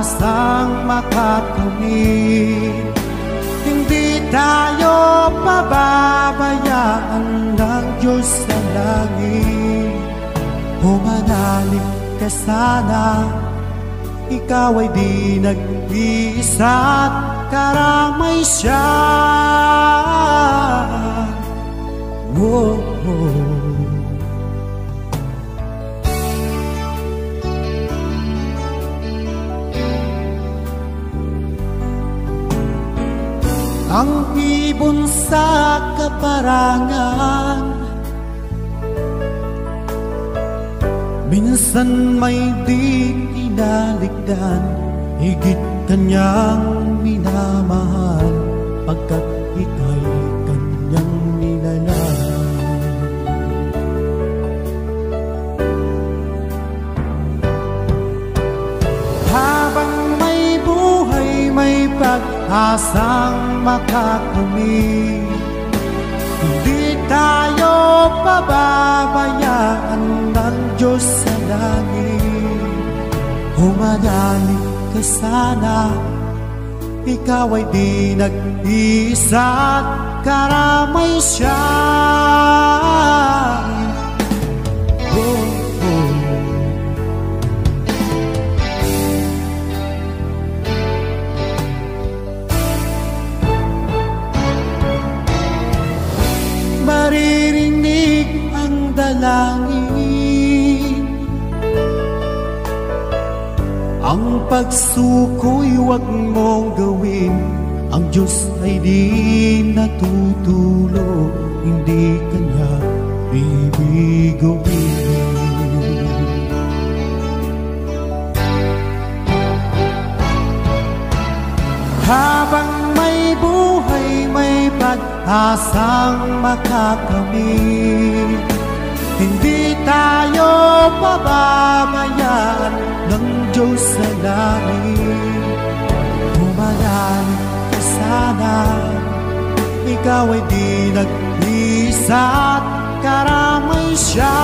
pag-asang makakamit. Hindi tayo pababayaan ng Diyos sa langit. Humanalig ka sana, ikaw ay di nag-iisa't karamay siya. Oh, oh. Ang ibon sa kaparangan, minsan may di kinaligdan, higit kanyang minamahal, pagkat ika'y kanyang nilalang. Habang may buhay, may pag-asang makakamit. Hindi tayo pababayaan ng Diyos sa langit. Humanalig ka sana, ikaw ay di nag-iisa't karamay siya. Oh, oh. Maririnig ang dalangin, ang pagsuko'y huwag mong gawin. Ang Diyos ay di natutulog, hindi kanya bibiguin. Habang may buhay, may pag-asang makakamit. Hindi tayo pababayaan ng Diyos sa langit. Humanalig ka sana, ikaw ay di nag-iisa't karamay siya.